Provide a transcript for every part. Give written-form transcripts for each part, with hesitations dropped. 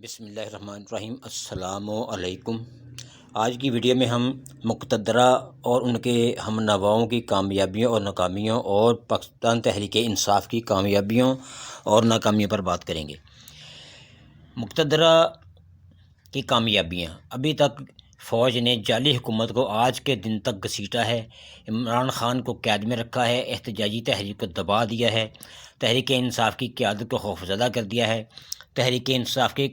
بسم اللہ الرحمن الرحیم۔ السلام علیکم۔ آج کی ویڈیو میں ہم مقتدرہ اور ان کے ہم نواؤں کی کامیابیوں اور ناکامیوں اور پاکستان تحریک انصاف کی کامیابیوں اور ناکامیوں پر بات کریں گے۔ مقتدرہ کی کامیابیاں: ابھی تک فوج نے جعلی حکومت کو آج کے دن تک گھسیٹا ہے، عمران خان کو قید میں رکھا ہے، احتجاجی تحریک کو دبا دیا ہے، تحریک انصاف کی قیادت کو خوفزدہ کر دیا ہے، تحریک انصاف کے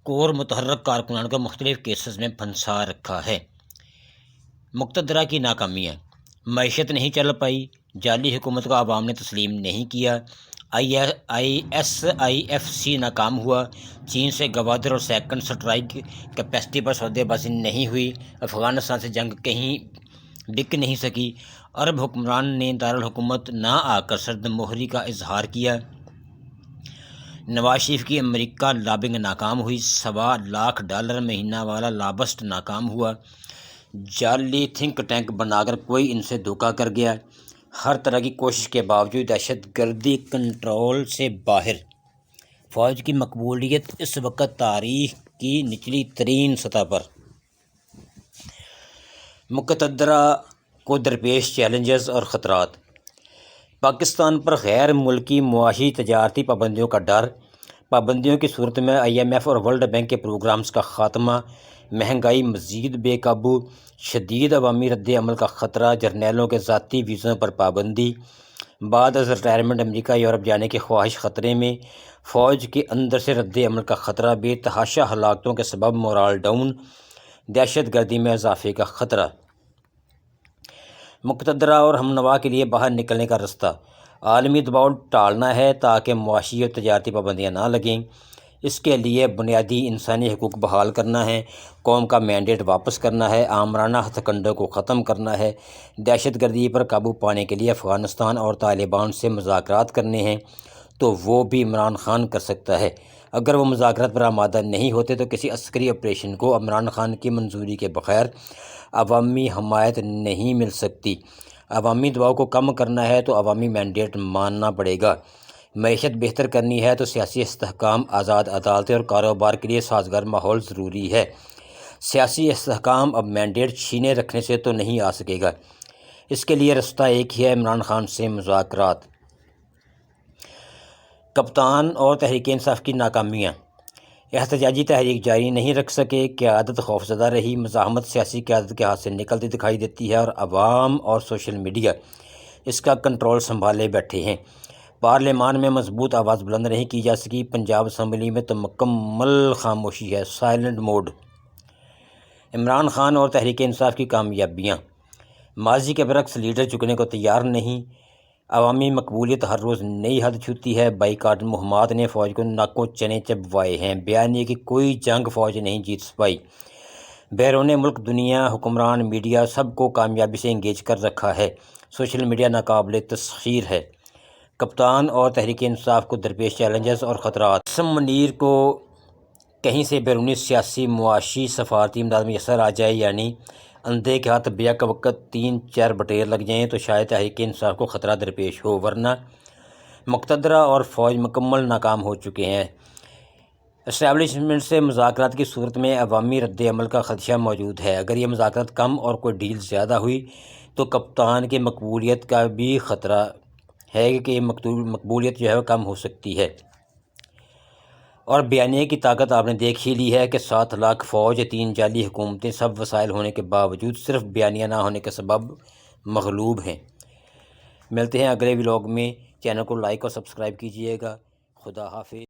کور متحرک کارکنان کو مختلف کیسز میں پھنسا رکھا ہے۔ مقتدرہ کی ناکامیاں: معیشت نہیں چل پائی، جعلی حکومت کو عوام نے تسلیم نہیں کیا، SIF ناکام ہوا، چین سے گوادر اور سیکنڈ سٹرائک کیپیسٹی پر سودے بازی نہیں ہوئی، افغانستان سے جنگ کہیں بک نہیں سکی، عرب حکمران نے دارالحکومت نہ آ کر سرد مہری کا اظہار کیا، نواز شریف کی امریکہ لابنگ ناکام ہوئی، $1.25 مہینہ والا لابسٹ ناکام ہوا، جعلی تھنک ٹینک بنا کر کوئی ان سے دھوکہ کر گیا، ہر طرح کی کوشش کے باوجود دہشت گردی کنٹرول سے باہر، فوج کی مقبولیت اس وقت تاریخ کی نچلی ترین سطح پر۔ مقتدرہ کو درپیش چیلنجز اور خطرات: پاکستان پر غیر ملکی معاشی تجارتی پابندیوں کا ڈر، پابندیوں کی صورت میں IMF اور ورلڈ بینک کے پروگرامز کا خاتمہ، مہنگائی مزید بے قابو، شدید عوامی رد عمل کا خطرہ، جرنیلوں کے ذاتی ویزوں پر پابندی، بعد از ریٹائرمنٹ امریکہ یورپ جانے کی خواہش خطرے میں، فوج کے اندر سے رد عمل کا خطرہ، بے تحاشا ہلاکتوں کے سبب مورال ڈاؤن، دہشت گردی میں اضافے کا خطرہ۔ مقتدرہ اور ہمنوا کے لیے باہر نکلنے کا رستہ: عالمی دباؤ ٹالنا ہے تاکہ معاشی اور تجارتی پابندیاں نہ لگیں، اس کے لیے بنیادی انسانی حقوق بحال کرنا ہے، قوم کا مینڈیٹ واپس کرنا ہے، آمرانہ ہتھ کنڈوں کو ختم کرنا ہے، دہشت گردی پر قابو پانے کے لیے افغانستان اور طالبان سے مذاکرات کرنے ہیں تو وہ بھی عمران خان کر سکتا ہے۔ اگر وہ مذاکرات پر آمادہ نہیں ہوتے تو کسی عسکری آپریشن کو عمران خان کی منظوری کے بغیر عوامی حمایت نہیں مل سکتی۔ عوامی دباؤ کو کم کرنا ہے تو عوامی مینڈیٹ ماننا پڑے گا۔ معیشت بہتر کرنی ہے تو سیاسی استحکام، آزاد عدالتیں اور کاروبار کے لیے سازگار ماحول ضروری ہے۔ سیاسی استحکام اب مینڈیٹ چھینے رکھنے سے تو نہیں آ سکے گا، اس کے لیے رستہ ایک ہی ہے: عمران خان سے مذاکرات۔ کپتان اور تحریک انصاف کی ناکامیاں: احتجاجی تحریک جاری نہیں رکھ سکے، قیادت خوفزدہ رہی، مزاحمت سیاسی قیادت کے ہاتھ سے نکلتی دکھائی دیتی ہے اور عوام اور سوشل میڈیا اس کا کنٹرول سنبھالے بیٹھے ہیں۔ پارلیمان میں مضبوط آواز بلند نہیں کی جا سکی، پنجاب اسمبلی میں تو مکمل خاموشی ہے، سائلنٹ موڈ۔ عمران خان اور تحریک انصاف کی کامیابیاں: ماضی کے برعکس لیڈر جھکنے کو تیار نہیں، عوامی مقبولیت ہر روز نئی حد چھوتی ہے، بائیکاٹ مہمات نے فوج کو ناکوں چنے چبوائے ہیں، بیانیے کی کوئی جنگ فوج نہیں جیت پائی، بیرون ملک دنیا، حکمران، میڈیا سب کو کامیابی سے انگیج کر رکھا ہے، سوشل میڈیا ناقابل تسخیر ہے۔ کپتان اور تحریک انصاف کو درپیش چیلنجز اور خطرات: قاسم منیر کو کہیں سے بیرونی سیاسی، معاشی، سفارتی امداد میسر آ جائے، یعنی اندھے کے ہاتھ بیک وقت 3-4 بٹیر لگ جائیں تو شاید تحریک انصاف کو خطرہ درپیش ہو، ورنہ مقتدرہ اور فوج مکمل ناکام ہو چکے ہیں۔ اسٹیبلشمنٹ سے مذاکرات کی صورت میں عوامی رد عمل کا خدشہ موجود ہے، اگر یہ مذاکرات کم اور کوئی ڈیل زیادہ ہوئی تو کپتان کی مقبولیت کا بھی خطرہ ہے کہ مقبولیت جو ہے وہ کم ہو سکتی ہے۔ اور بیانیے کی طاقت آپ نے دیکھ ہی لی ہے کہ 7 لاکھ فوج، 3 جعلی حکومتیں، سب وسائل ہونے کے باوجود صرف بیانیہ نہ ہونے کے سبب مغلوب ہیں۔ ملتے ہیں اگلے ولاگ میں، چینل کو لائک اور سبسکرائب کیجیے گا۔ خدا حافظ۔